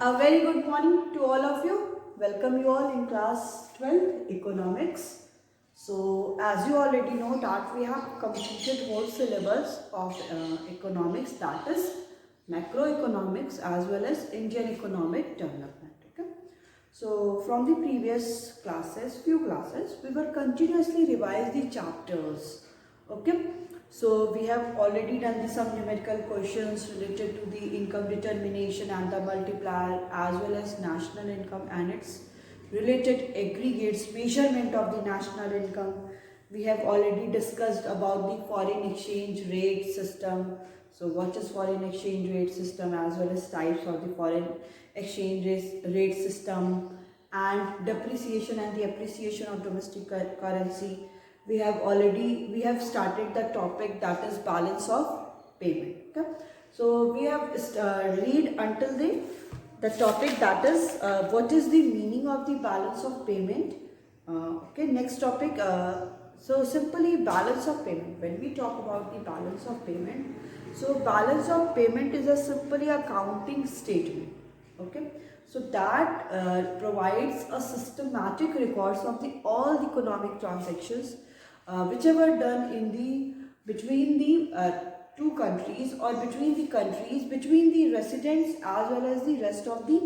A very good morning to all of you. Welcome you all in class 12 economics. So as you already know that we have completed whole syllabus of economics, that is macroeconomics as well as Indian economic development. Okay. So from the previous few classes, we were continuously revise the chapters. Okay. So we have already done some numerical questions related to the income determination and the multiplier as well as national income and its related aggregates, measurement of the national income. We have already discussed about the foreign exchange rate system. So what is foreign exchange rate system as well as types of the foreign exchange rate system and depreciation and the appreciation of domestic currency. We have started the topic that is balance of payment. Okay, so we have read until the topic that is what is the meaning of the balance of payment. Okay, next topic. So simply balance of payment. When we talk about the balance of payment, so balance of payment is a simply accounting statement. Okay, so that provides a systematic records of the all the economic transactions whichever done in the between the two countries or between the countries, between the residents as well as the rest of the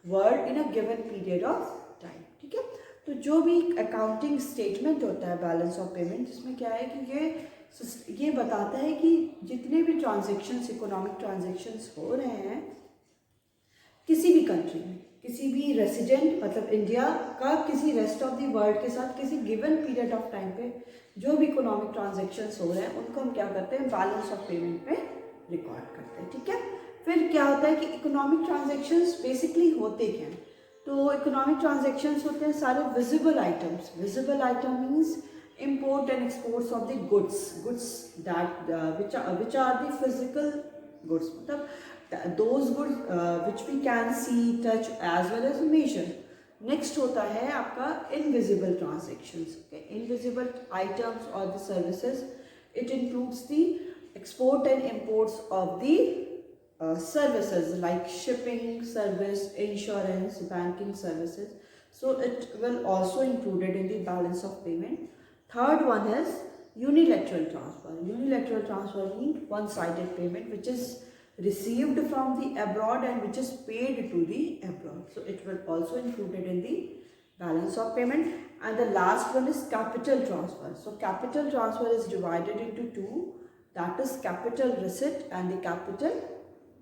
world in a given period of time. ठीक है, तो जो भी accounting statement होता है balance of payment, जिसमें क्या है कि ये बताता है कि जितने भी ट्रांजेक्शन्स इकोनॉमिक ट्रांजेक्शन्स हो रहे हैं किसी भी कंट्री में, किसी भी रेसिडेंट मतलब इंडिया का किसी रेस्ट ऑफ द वर्ल्ड के साथ किसी गिवन पीरियड ऑफ टाइम पे जो भी इकोनॉमिक ट्रांजेक्शन्स हो रहे हैं उनको हम क्या करते हैं, बैलेंस ऑफ पेमेंट पे रिकॉर्ड करते हैं. ठीक है, फिर क्या होता है कि इकोनॉमिक ट्रांजेक्शन्स बेसिकली होते क्या हैं. तो इकोनॉमिक ट्रांजेक्शन्स होते हैं सारे visible items. Visible item means import and exports of the goods that which are the physical goods, मतलब those goods which we can see, touch as well as measure. Next होता है आपका invisible transactions. Invisible items और the services. It includes the export and imports of the services like shipping service, insurance, banking services. So it will also included in the balance of payment. Third one is unilateral transfer. Unilateral transfer means one-sided payment which is received from the abroad and which is paid to the abroad. So it will also included in the balance of payment. And the last one is capital transfer. So capital transfer is divided into two. That is capital receipt and the capital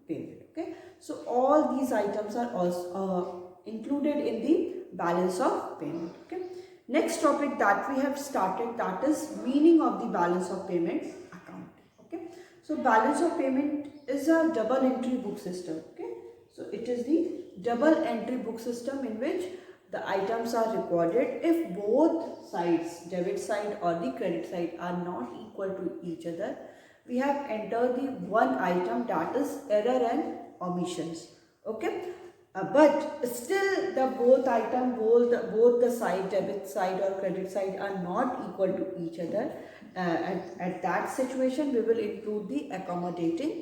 payment. Okay, so all these items are also included in the balance of payment. Okay, next topic that we have started, that is meaning of the balance of payment accounting. Okay, so balance of payment is a double entry book system. Okay, so it is the double entry book system in which the items are recorded if both sides, debit side or the credit side, are not equal to each other. We have entered the one item, that is error and omissions. Okay, but still the both item, both the side, debit side or credit side, are not equal to each other. At that situation we will include the accommodating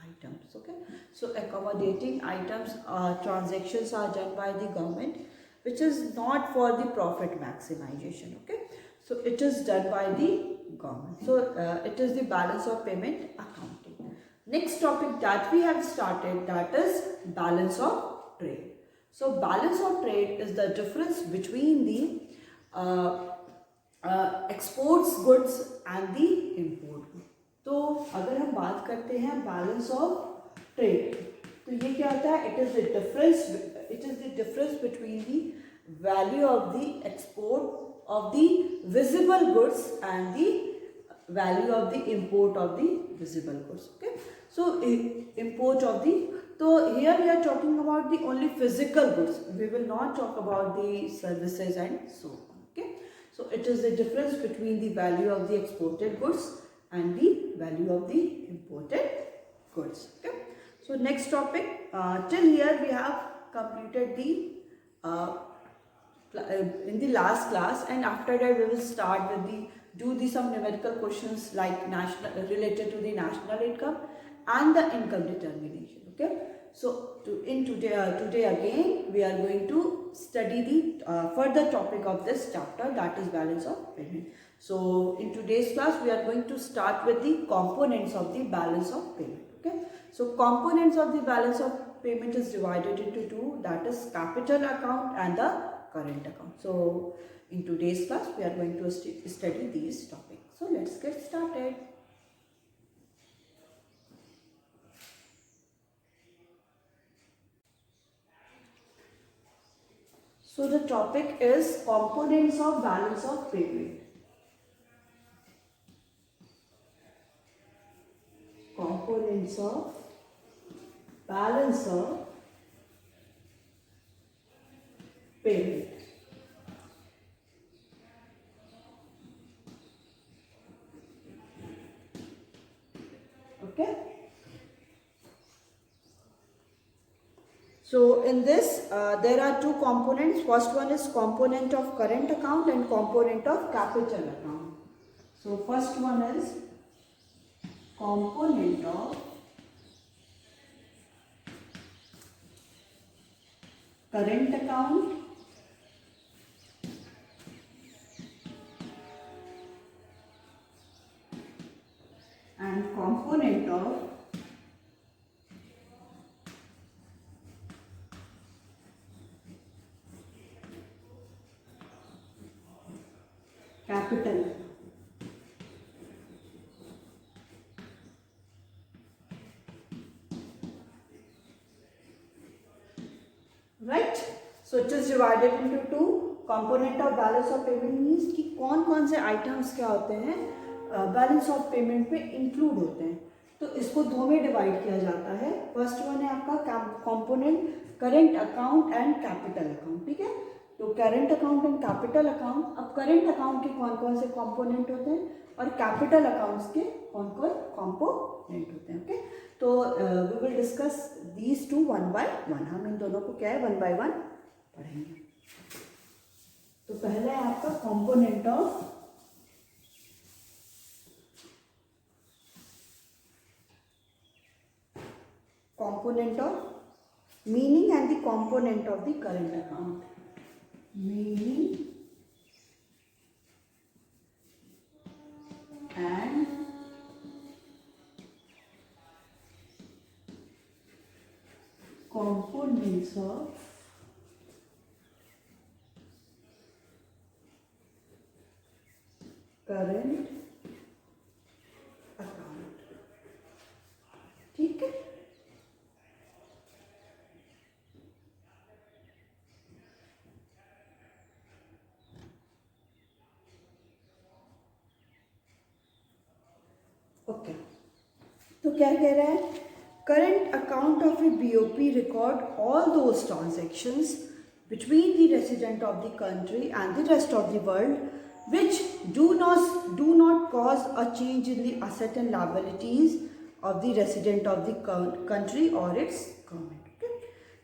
items. Okay, so accommodating items transactions are done by the government which is not for the profit maximization. Okay, so it is done by the government. So it is the balance of payment accounting. Next topic that we have started, that is balance of trade. So balance of trade is the difference between the exports goods and the import goods. तो अगर हम बात करते हैं balance of trade, तो ये क्या होता है, it is the difference between the value of the export of the visible goods and the value of the import of the visible goods. Okay, so import of the, so here we are talking about the only physical goods. We will not talk about the services and so on. Okay, so it is the difference between the value of the exported goods and the value of the imported goods. Okay, so next topic, till here we have completed the in the last class, and after that we will start with some numerical questions like national related to the national income and the income determination. Okay, Today again we are going to study the further topic of this chapter, that is balance of payment. So in today's class we are going to start with the components of the balance of payment. Okay, so components of the balance of payment is divided into two, that is capital account and the current account. So in today's class we are going to study these topics. So let's get started. So the topic is components of balance of payment. Components of balance of payment. Okay. So in this there are two components. First one is component of current account and component of capital account. So first one is component of current account and component of capital. Right? So it is divided into two. Component of balance of payment means कि कौन कौन से items क्या होते हैं balance of payment पे include होते हैं. तो इसको दो में डिवाइड किया जाता है. फर्स्ट वन है आपका component current account and capital account. ठीक है, तो current account and capital account. अब करेंट अकाउंट के कौन कौन से कंपोनेंट होते हैं और कैपिटल अकाउंट्स के कौन कौन कंपोनेंट होते हैं. ओके, तो we will discuss these two one by one. हम इन दोनों को क्या है वन बाय वन पढ़ेंगे. तो पहला है आपका component of meaning and the component of the current account. Meaning and components of current account. ठीक है. ओके, तो क्या कह रहा है, current account of A BOP record all those transactions between the resident of the country and the rest of the world which do not cause a change in the asset and liabilities of the resident of the country or its government. Okay?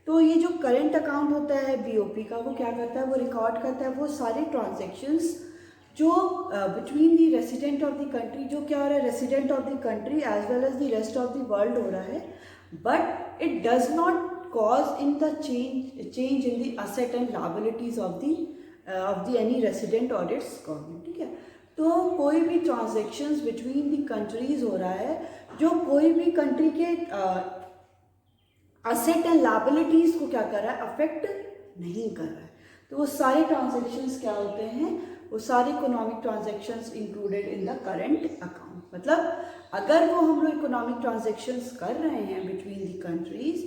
तो ये जो current account होता है BOP का, वो क्या करता है, वो रिकॉर्ड करता है वो सारे ट्रांजेक्शन्स जो between the resident of the country, जो क्या हो रहा है resident of the country as well as the rest of the world हो रहा है, but it does not cause in the change in the asset and liabilities of the any resident और its government. ठीक है, तो कोई भी transactions between the countries हो रहा है जो कोई भी कंट्री के असेट एंड लायबिलिटीज को क्या कर रहा है, अफेक्ट नहीं कर रहा है. तो वो सारे ट्रांजेक्शन्स क्या होते हैं, वो सारे economic transactions included in the current account. मतलब अगर वो हम लोग इकोनॉमिक ट्रांजेक्शन्स कर रहे हैं बिटवीन द कंट्रीज,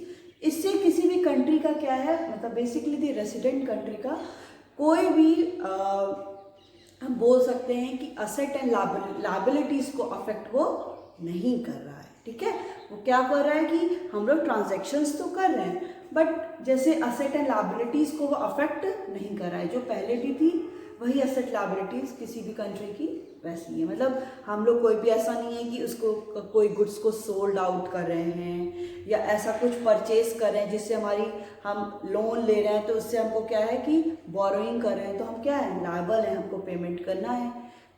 इससे किसी भी कंट्री का क्या है, मतलब बेसिकली द रेसिडेंट कंट्री का कोई भी हम बोल सकते हैं कि असेट एंड लायबिलिटीज़ को अफेक्ट वो नहीं कर रहा है. ठीक है, वो क्या कर रहा है कि हम लोग ट्रांजैक्शंस तो कर रहे हैं बट जैसे असेट एंड लायबिलिटीज़ को वो अफेक्ट नहीं कर रहा है. जो पहले भी थी वही असेट लायबिलिटीज़ किसी भी कंट्री की वैसी है. मतलब हम लोग कोई भी ऐसा नहीं है कि उसको कोई गुड्स को सोल्ड आउट कर रहे हैं या ऐसा कुछ परचेज कर रहे हैं जिससे हमारी हम लोन ले रहे हैं तो उससे हमको क्या है कि बोरोइंग कर रहे हैं तो हम क्या है लायबल हैं, हमको पेमेंट करना है.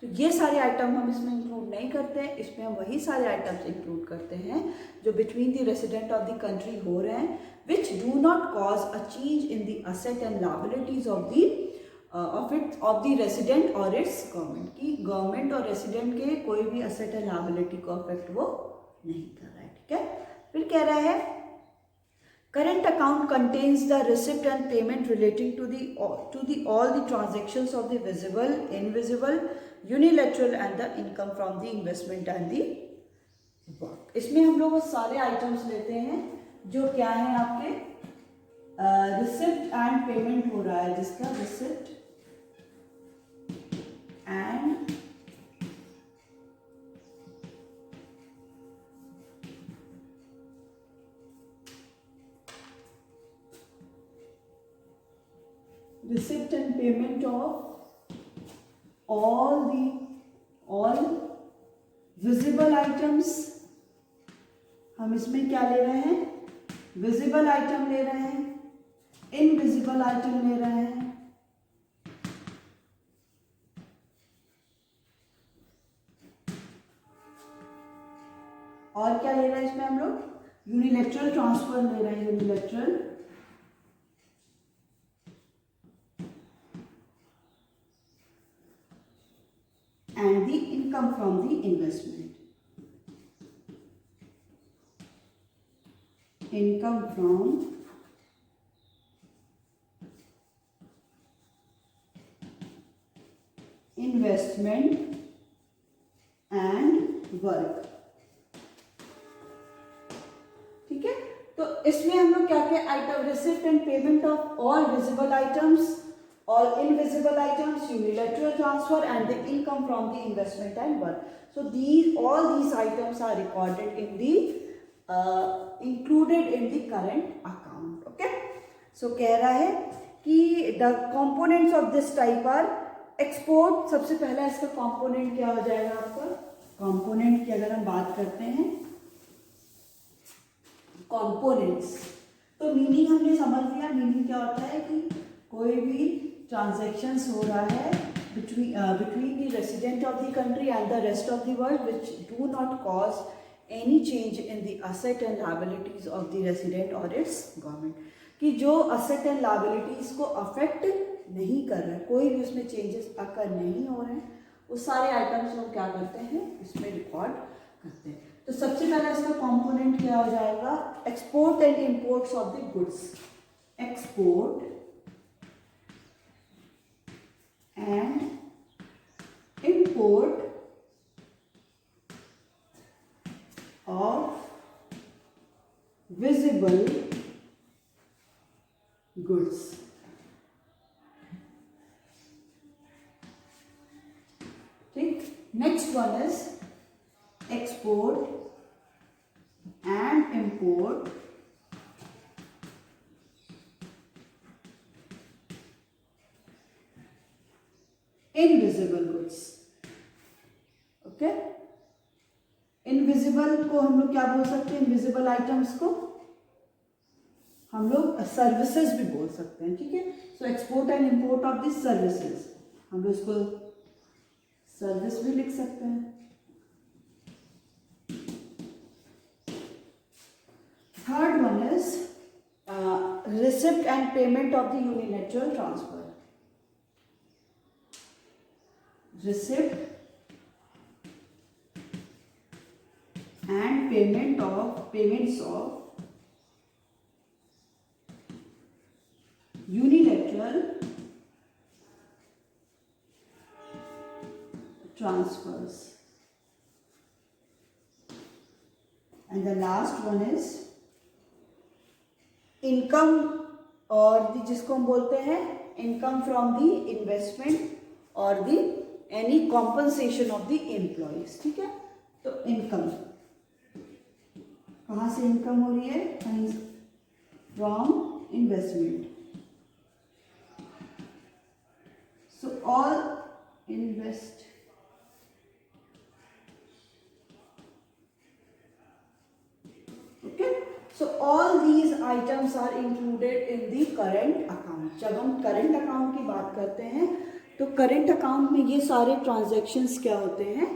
तो ये सारे आइटम हम इसमें इंक्लूड नहीं करते हैं, इसमें हम वही सारे आइटम्स इंक्लूड करते हैं जो between the resident of the country हो रहे हैं, which do not cause a change in the asset and liabilities of the resident और इट्स गवर्नमेंट, की गवर्नमेंट और रेसिडेंट के कोई भी असेट एंड लायबिलिटी को अफेक्ट वो नहीं कर रहा है। ठीक है, फिर कह रहा है current account contains the receipt and payment relating to all the transactions of the visible, invisible, unilateral and the income from the investment and the work। इसमें हम लोग सारे आइटम्स लेते हैं जो क्या है आपके रिसिप्ट एंड पेमेंट हो रहा है, जिसका receipt and receipt and payment of all visible items। हम इसमें क्या ले रहे हैं, विजिबल आइटम ले रहे हैं, इनविजिबल आइटम ले रहे हैं, और क्या ले रहे हैं इसमें हम लोग, यूनिलैटरल ट्रांसफर ले रहे हैं, unilateral and the income from the investment, income from investment and work। ठीक है, तो इसमें हम लोग क्या क्या item, receipt and payment of all visible items, all invisible items, unilateral transfer and the income from the investment and work। So all these items are recorded in the included in the current account। Okay, so कह रहा है कि the components of this type are export। सबसे पहला इसका component क्या हो जाएगा आपका, component की अगर हम बात करते हैं components, तो मीनिंग हमने समझ लिया। मीनिंग क्या होता है कि कोई भी ट्रांजेक्शन्स हो रहा है between the resident of the country and the rest of the world which do not cause any change in the asset and liabilities of the resident or its government, कि जो asset and liabilities को affect नहीं कर रहा है, कोई भी उसमें changes अगर नहीं हो रहे हैं, वो सारे आइटम्स लोग क्या करते हैं इसमें रिकॉर्ड करते हैं। तो सबसे पहला इसका कंपोनेंट क्या हो जाएगा, export and imports of the goods, export and import of visible goods। ठीक, next one is export and import invisible goods. Okay, invisible को हम लोग क्या बोल सकते हैं, इनविजिबल आइटम्स को हम लोग सर्विसेज भी बोल सकते हैं। ठीक है, so export and import of this services, हम लोग इसको सर्विस भी लिख सकते हैं। Third one is receipt and payment of the unilateral transfer, receipt and payments of unilateral transfers, and the last one is income, और जिसको हम बोलते हैं income from the investment और the any compensation of the employees. ठीक है, तो income कहाँ से इनकम हो रही है, from investment. So all invest okay, so all these items are included in the current account. जब हम करेंट अकाउंट की बात करते हैं तो करेंट अकाउंट में ये सारे ट्रांजैक्शंस क्या होते हैं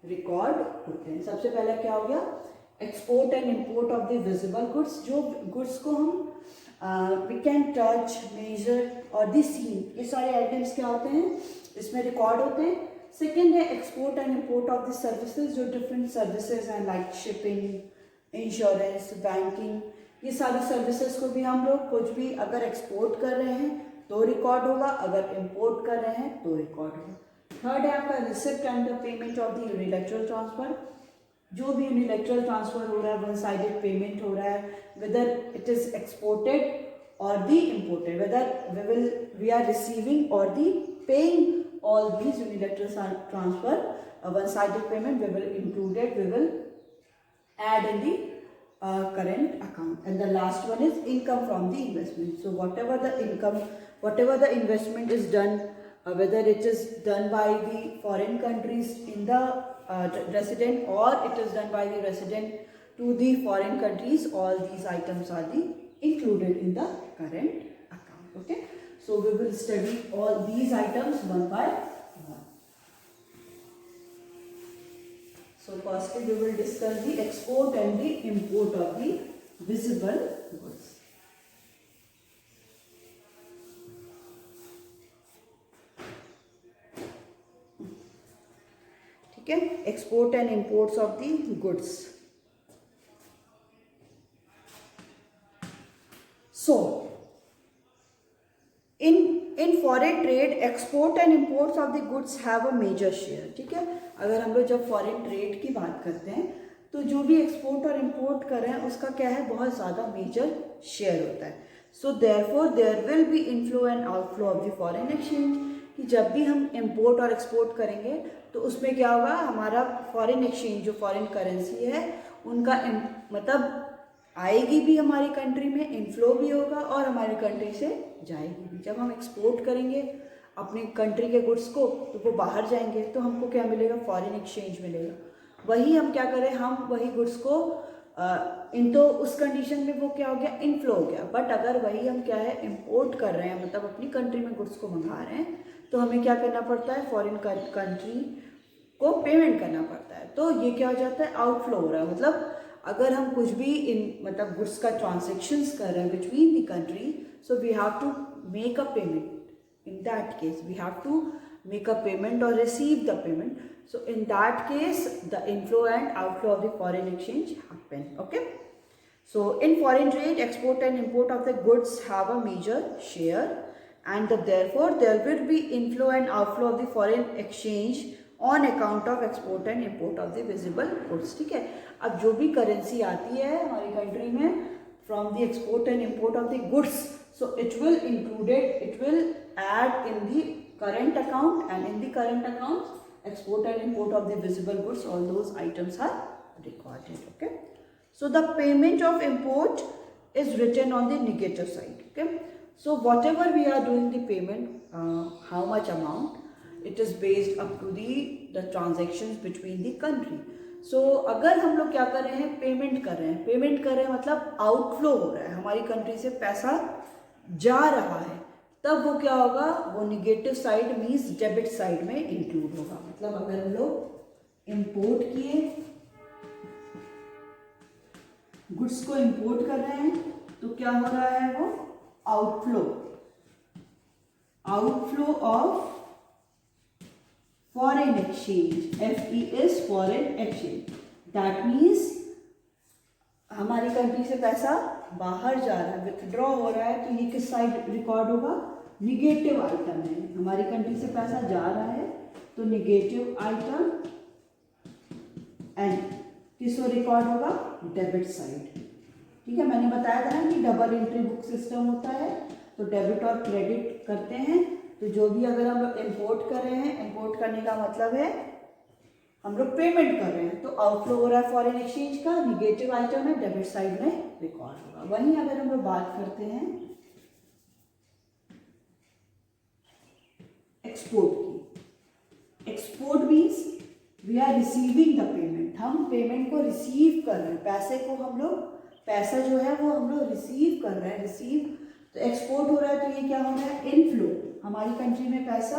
रिकॉर्ड होते हैं। सबसे पहला क्या हो गया, export and import of the visible goods, जो गुड्स को हम वी कैन टच, मेजर और दी सीन, ये सारे आइटम्स क्या होते हैं, इसमें रिकॉर्ड होते हैं। सेकेंड है export and import of the services, जो डिफरेंट सर्विसेज हैं लाइक शिपिंग, इंश्योरेंस, बैंकिंग, ये सारी सर्विसेज को भी हम लोग कुछ भी अगर एक्सपोर्ट कर रहे हैं तो रिकॉर्ड होगा, अगर इम्पोर्ट कर रहे हैं तो रिकॉर्ड होगा। थर्ड है आपका receipt and the payment of the unilateral transfer, जो भी यूनिलैटरल ट्रांसफर हो रहा है, वन साइडेड पेमेंट हो रहा है, whether it is exported or the imported, whether we are receiving or the paying all these unilateral transfer, one-sided payment we will include it, we will add in the current account. And the last one is income from the investment. So whatever the income, whatever the investment is done, whether it is done by the foreign countries in the resident or it is done by the resident to the foreign countries, all these items are the included in the current account. Okay, so we will study all these items one by one. So firstly we will discuss the export and the import of the visible goods. ठीक है, export and imports of the goods. So, in foreign trade, export and imports of the goods have a major share. ठीक है, अगर हम लोग जब foreign trade की बात करते हैं तो जो भी एक्सपोर्ट और इम्पोर्ट कर रहे हैं उसका क्या है, बहुत ज़्यादा मेजर शेयर होता है. So therefore there will be inflow and outflow of the foreign exchange, कि जब भी हम इम्पोर्ट और एक्सपोर्ट करेंगे तो उसमें क्या होगा, हमारा फॉरेन एक्सचेंज जो फॉरेन करेंसी है उनका मतलब आएगी भी हमारी कंट्री में, इनफ्लो भी होगा और हमारी कंट्री से जाएगी भी. जब हम एक्सपोर्ट करेंगे अपनी कंट्री के गुड्स को तो वो बाहर जाएंगे तो हमको क्या मिलेगा, फॉरेन एक्सचेंज मिलेगा. वही हम क्या करें, हम वही गुड्स को तो उस कंडीशन में वो क्या हो गया, इनफ्लो हो गया. बट अगर वही हम क्या है इम्पोर्ट कर रहे हैं, मतलब अपनी कंट्री में गुड्स को मंगा रहे हैं, तो हमें क्या करना पड़ता है, फॉरेन कंट्री को पेमेंट करना पड़ता है. तो ये क्या हो जाता है, आउटफ्लो हो रहा है. मतलब अगर हम कुछ भी मतलब गुड्स का ट्रांजेक्शन्स कर रहे हैं between the country, so we have to make a payment. In that case we have to make a payment or receive the payment. So in that case the inflow and outflow of the foreign exchange happen. Okay, so in foreign trade, export and import of the goods have a major share, and therefore there will be inflow and outflow of the foreign exchange on account of export and import of the visible goods. ठीक है, अब जो भी currency आती है हमारी country में from the export and import of the goods, so it will add in the current account, and in the current accounts export and import of the visible goods, all those items are recorded. Okay, so the payment of import is written on the negative side. Okay, so whatever we are doing the payment, how much amount, it is based up to the transactions between the country. So अगर हम लोग क्या कर रहे हैं, payment कर रहे हैं मतलब आउटफ्लो हो रहा है, हमारी कंट्री से पैसा जा रहा है, तब वो क्या होगा, वो negative side means debit side में इंक्लूड होगा. मतलब अगर हम लोग इंपोर्ट किए, गुड्स को इंपोर्ट कर रहे हैं तो क्या हो रहा है, वो outflow of foreign exchange, FES foreign exchange. That means हमारी कंट्री से पैसा बाहर जा रहा है, विथड्रॉ हो रहा है, तो ये किस साइड रिकॉर्ड होगा, निगेटिव आइटम है. हमारी कंट्री से पैसा जा रहा है तो निगेटिव आइटम, एंड किसको रिकॉर्ड होगा, डेबिट साइड. ठीक है, मैंने बताया था ना कि डबल एंट्री बुक सिस्टम होता है, तो डेबिट और क्रेडिट करते हैं. तो जो भी अगर हम लोग इम्पोर्ट कर रहे हैं, इम्पोर्ट करने का मतलब है हम लोग पेमेंट कर रहे हैं, तो आउटफ्लो हो रहा है फॉरेन एक्सचेंज का, निगेटिव आइटम है, डेबिट साइड में रिकॉर्ड होगा. वहीं अगर हम लोग बात करते हैं एक्सपोर्ट की, export means we are receiving the payment, हम पेमेंट को रिसीव कर रहे हैं, पैसे को हम लोग, पैसा जो है वो हम लोग रिसीव कर रहे हैं, रिसीव. तो एक्सपोर्ट हो रहा है तो ये क्या हो रहा है, इनफ्लो, हमारी कंट्री में पैसा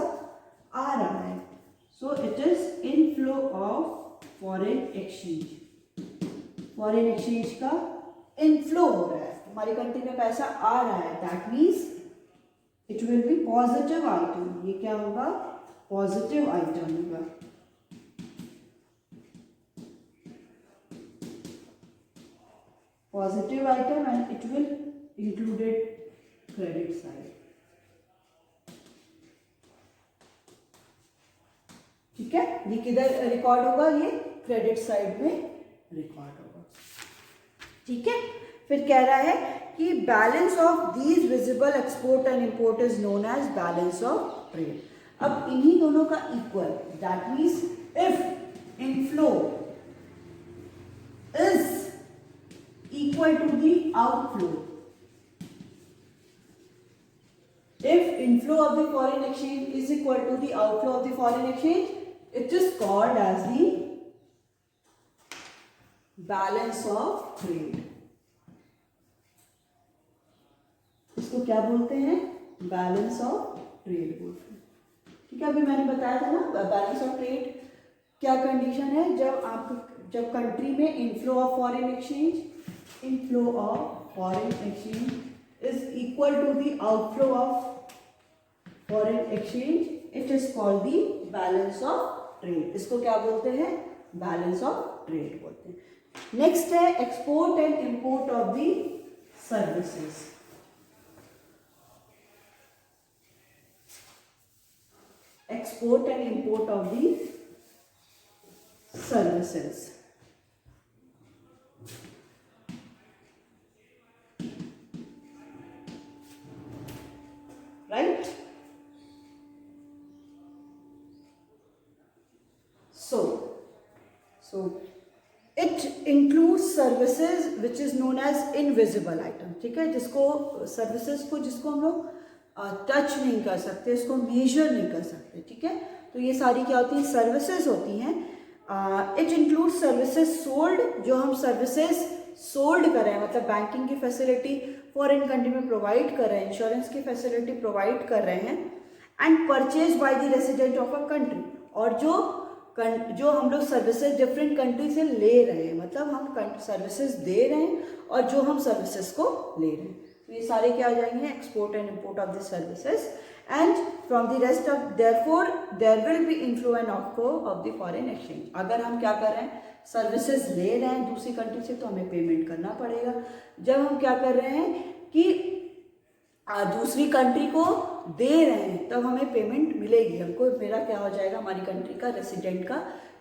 आ रहा है. So it is inflow of foreign exchange का इनफ्लो हो रहा है, हमारी कंट्री में पैसा आ रहा है, that means it will be positive item. ये क्या होगा? पॉजिटिव आइटम होगा। Positive item and it will included credit side. ठीक है, ये किधर रिकॉर्ड होगा? ये क्रेडिट साइड में रिकॉर्ड होगा। ठीक है, फिर कह रहा है कि balance of these visible export and import is known as balance of trade. अब इन्हीं दोनों का equal, that means if inflow is equal to the outflow, if inflow of the foreign exchange is equal to the outflow of the foreign exchange, it is called as the balance of trade। इसको क्या बोलते हैं? Balance of trade बोलते हैं। ठीक है, अभी मैंने बताया था ना बैलेंस ऑफ ट्रेड क्या कंडीशन है, जब कंट्री में inflow of foreign exchange is equal to the outflow of foreign exchange, it is called the balance of trade। इसको क्या बोलते हैं? बैलेंस ऑफ ट्रेड बोलते हैं। नेक्स्ट है export and import of the services. Export and import of the services. Right? So it includes services which is known as invisible item। ठीक है, जिसको सर्विसेज को जिसको हम लोग टच नहीं कर सकते, इसको मेजर नहीं कर सकते। ठीक है, तो ये सारी क्या होती हैं? सर्विसेज होती हैं। इट इंक्लूड्स सर्विसेज सोल्ड, जो हम सर्विसेज सोल्ड कर रहे हैं, मतलब बैंकिंग की फैसिलिटी फॉरेन कंट्री में प्रोवाइड कर रहे हैं, इंश्योरेंस की फैसिलिटी प्रोवाइड कर रहे हैं, and purchase by the resident of a country, और जो हम लोग सर्विसेज डिफरेंट कंट्री से ले रहे हैं, मतलब हम सर्विसेज दे रहे हैं और जो हम सर्विसेज को ले रहे हैं, तो ये सारे क्या आ जाएंगे? Export and import of the services. And from the rest of therefore there will be inflow and outflow of the foreign exchange. अगर हम क्या कर रहे हैं? सर्विसेज ले रहे हैं दूसरी कंट्री से, तो हमें पेमेंट करना पड़ेगा। जब हम क्या कर रहे हैं कि दूसरी कंट्री को दे रहे हैं, तब हमें पेमेंट मिलेगी, हमको मेरा क्या हो जाएगा? हमारी कंट्री का रेसिडेंट का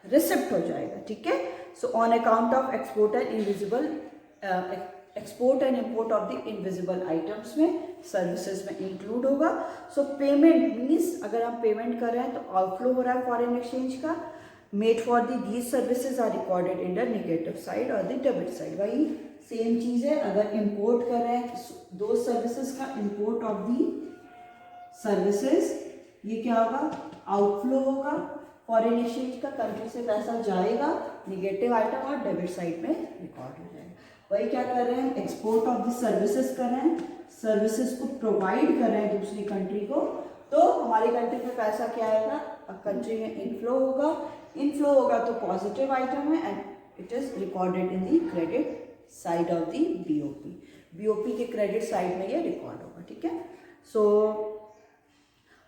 रिसिप्ट हो जाएगा। ठीक है, so on account of export and import of the invisible items में सर्विसेज में इंक्लूड होगा। सो पेमेंट मीन्स अगर हम पेमेंट कर रहे हैं तो आउटफ्लो हो रहा है फॉरेन एक्सचेंज का, made for these services are recorded in the negative side और द डेबिट साइड। वही सेम चीज़ है, अगर इंपोर्ट कर रहे हैं दो सर्विसेज का इंपोर्ट ऑफ दी सर्विसेज, ये क्या होगा? आउटफ्लो होगा फॉरेन एक्सचेंज का, कंट्री से पैसा जाएगा, नेगेटिव आइटम और डेबिट साइड में रिकॉर्ड हो जाएगा। वही क्या कर रहे हैं? एक्सपोर्ट ऑफ द सर्विसेज कर रहे हैं, सर्विसेज को प्रोवाइड कर रहे हैं दूसरी कंट्री को, तो हमारी कंट्री में पैसा क्या आएगा? कंट्री में इनफ्लो होगा तो पॉजिटिव आइटम है and it is recorded in the credit side of the BOP के क्रेडिट साइड में ये रिकॉर्ड होगा। ठीक है, सो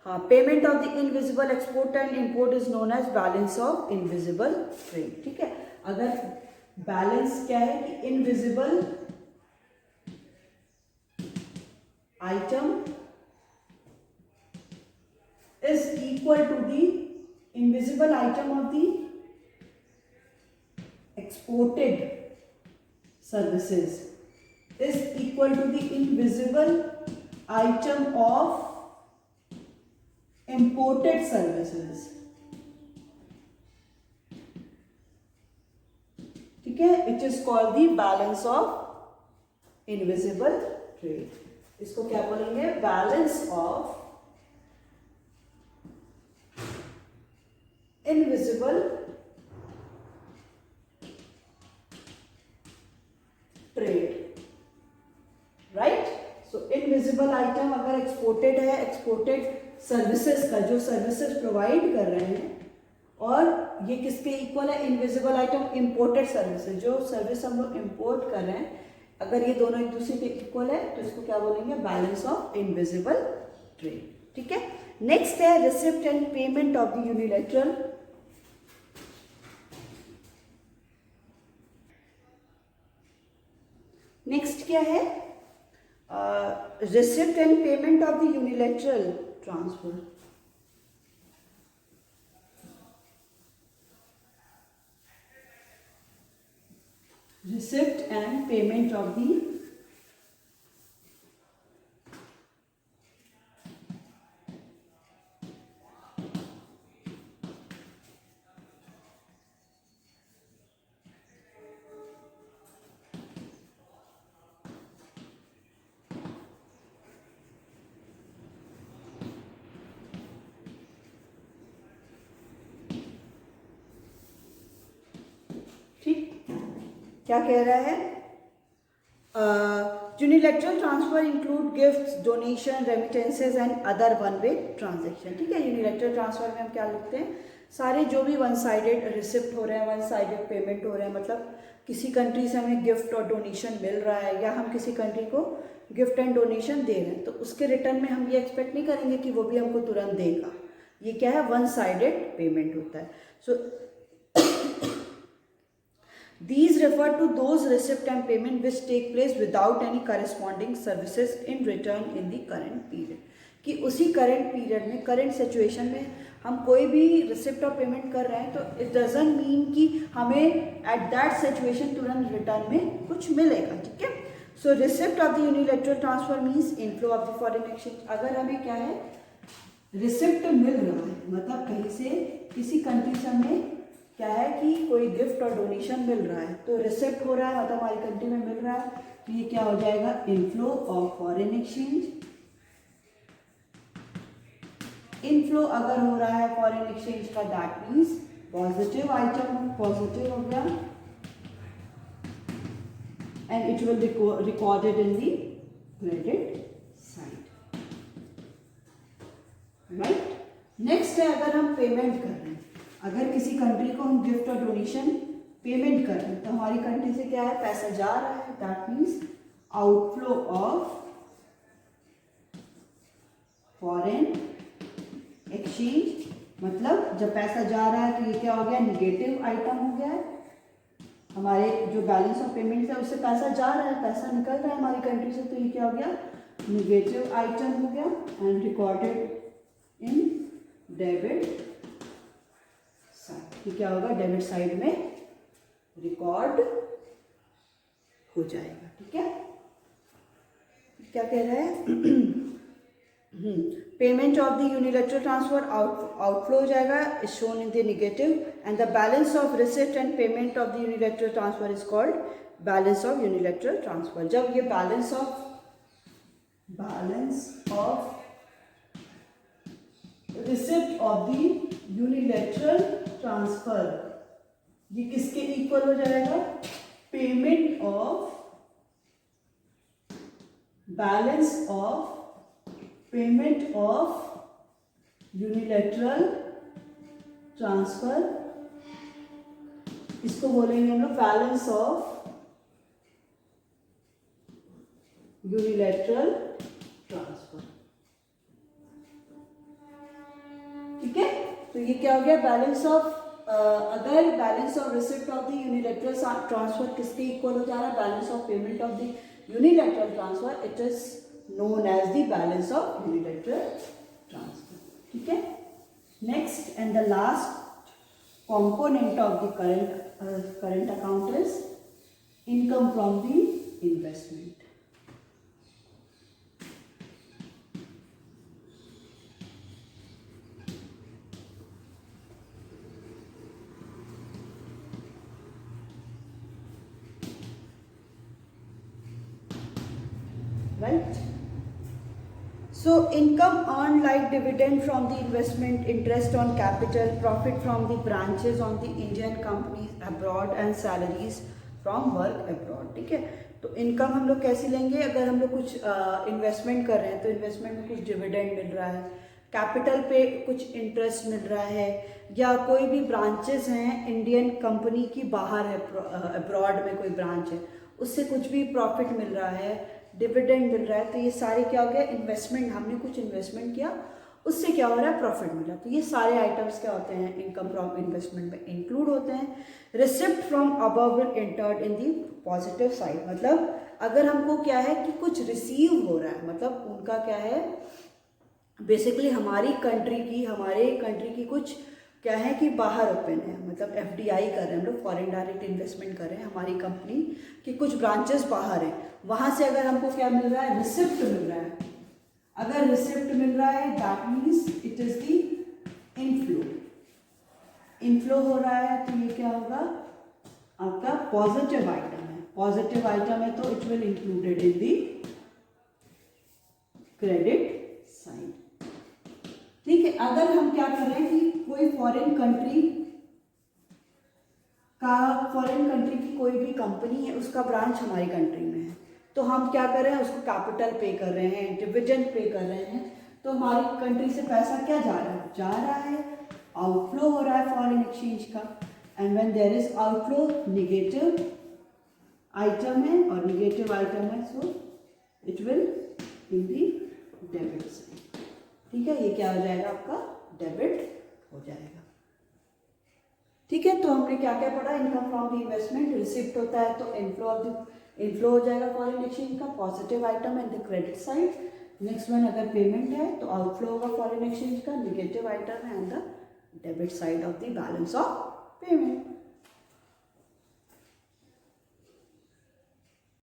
हाँ, payment of the invisible export and import is known as balance of invisible trade. ठीक है, अगर बैलेंस क्या है कि invisible item is equal to the invisible item of the exported services is equal to the invisible item of imported services। ठीक है, which is called the balance of invisible trade। इसको क्या बोलेंगे? balance of invisible trade. Right, so invisible item अगर exported है, exported services का जो services provide कर रहे हैं और ये किसके इक्वल है? इनविजिबल आइटम, इंपोर्टेड सर्विसेज, जो सर्विस हम लोग इंपोर्ट कर रहे हैं, अगर ये दोनों एक दूसरे के इक्वल है तो इसको क्या बोलेंगे? Balance of invisible trade. ठीक है। नेक्स्ट है receipt and payment of the unilateral. Next क्या है? Receipt and payment of the unilateral transfer. Receipt and payment of the क्या कह रहा है? Unilateral transfer include gifts, donation, remittances and other one way transaction. ठीक है। Unilateral transfer में हम क्या लिखते हैं? सारे जो भी वन साइडेड रिसिप्ट हो रहे हैं, वन साइडेड पेमेंट हो रहे हैं, मतलब किसी कंट्री से हमें गिफ्ट और डोनेशन मिल रहा है या हम किसी कंट्री को गिफ्ट एंड डोनेशन दे रहे हैं, तो उसके रिटर्न में हम ये एक्सपेक्ट नहीं करेंगे कि वो भी हमको तुरंत देगा। ये क्या है? वन साइडेड पेमेंट होता है। सो These refer to those receipt and payment which take place without any corresponding services in return in the current period. कि उसी करंट पीरियड में, करंट सिचुएशन में हम कोई भी रिसिप्ट और पेमेंट कर रहे हैं तो इट डजंट मीन कि हमें एट दैट सिचुएशन तुरंत रिटर्न में कुछ मिलेगा। ठीक है। So receipt of the unilateral transfer means inflow of the foreign exchange. अगर हमें क्या है? रिसिप्ट मिल रहा है, मतलब कहीं से किसी कंट्री से हमें क्या है कि कोई गिफ्ट और डोनेशन मिल रहा है, तो रिसिप्ट हो रहा है, मतलब हमारी कंट्री में मिल रहा है, तो ये क्या हो जाएगा? Inflow of foreign exchange. Inflow अगर हो रहा है फॉरेन एक्सचेंज का, that means positive item, positive हो गया, and it will be recorded in the credit side. Right. Next है, अगर हम पेमेंट कर रहे हैं, अगर किसी कंट्री को हम गिफ्ट और डोनेशन पेमेंट कर रहे हैं, तो हमारी कंट्री से क्या है? पैसा जा रहा है, that means outflow of foreign exchange. मतलब जब पैसा जा रहा है तो ये क्या हो गया? निगेटिव आइटम हो गया है। हमारे जो बैलेंस ऑफ पेमेंट है उससे पैसा जा रहा है, पैसा निकल रहा है हमारी कंट्री से, तो ये क्या हो गया? निगेटिव आइटम हो गया एंड रिकॉर्डेड इन डेबिट। ये क्या होगा? डेबिट साइड में रिकॉर्ड हो जाएगा। ठीक है। क्या कह रहा है? Payment of the unilateral transfer outflow हो जाएगा, is shown in the negative, and the balance of receipt and payment of the unilateral transfer is called balance of unilateral transfer. जब ये balance of receipt of the unilateral transfer ये किसके equal हो जाएगा? Payment of, balance of payment of unilateral transfer, इसको बोलेंगे हम लोग बैलेंस ऑफ यूनिलैटरल ट्रांसफर। ठीक है। तो ये क्या हो गया? बैलेंस ऑफ, अगर balance of receipt of the unilateral transfer किसके इक्वल हो जा रहा है? Balance of payment of the unilateral transfer, it is known as the balance of unilateral transfer. ठीक है। Next and the last component of the current account is income from the investment. Right. So income earned like dividend from the investment, interest on capital, profit from the branches on the Indian companies abroad and salaries from work abroad. ठीक है। तो income हम लोग कैसे लेंगे? अगर हम लोग कुछ इन्वेस्टमेंट कर रहे हैं तो इन्वेस्टमेंट में कुछ डिविडेंड मिल रहा है, कैपिटल पे कुछ इंटरेस्ट मिल रहा है, या कोई भी ब्रांचेस हैं इंडियन कंपनी की बाहर है, अब्रॉड में कोई ब्रांच है, उससे कुछ भी प्रॉफिट मिल रहा है, डिविडेंड मिल रहा है, तो ये सारे क्या हो गया, इन्वेस्टमेंट, हमने कुछ इन्वेस्टमेंट किया, उससे क्या हो रहा है, प्रॉफिट मिला। तो ये सारे आइटम्स क्या होते हैं, इनकम फ्रॉम इन्वेस्टमेंट में इंक्लूड होते हैं। Receipt from above will entered in the positive side, मतलब अगर हमको क्या है कि कुछ रिसीव हो रहा है, मतलब उनका क्या है, बेसिकली हमारे कंट्री की कुछ क्या है कि बाहर ओपन है, मतलब एफडीआई कर रहे हैं हम लोग, फॉरेन डायरेक्ट इन्वेस्टमेंट कर रहे हैं, हमारी कंपनी की कुछ ब्रांचेस बाहर हैं, वहाँ से अगर हमको क्या मिल रहा है, रिसिप्ट मिल रहा है। अगर रिसिप्ट मिल रहा है that means it is the inflow, inflow हो रहा है, तो ये क्या होगा, आपका पॉजिटिव आइटम है। पॉजिटिव आइटम है तो it will included in the credit side. ठीक है, अगर हम क्या कर रहे हैं कि कोई फॉरेन कंट्री की कोई भी कंपनी है, उसका ब्रांच हमारी कंट्री में है, तो हम क्या कर रहे हैं, उसको कैपिटल पे कर रहे हैं, डिविडेंड पे कर रहे हैं, तो हमारी कंट्री से पैसा क्या जा रहा है, आउटफ्लो हो रहा है फॉरेन एक्सचेंज का। And when there is outflow, negative item है और निगेटिव आइटम है, so it will in the debit side. ठीक है, ये क्या हो जाएगा, आपका डेबिट हो जाएगा। ठीक है, तो हमने क्या क्या पढ़ा, income from the investment, receipt होता है तो इनफ्लो हो जाएगा फॉरेन एक्सचेंज का, positive item and the credit side. Next one, अगर पेमेंट है तो आउटफ्लो होगा फॉरेन एक्सचेंज का, निगेटिव आइटम है and the debit side of the balance of payment.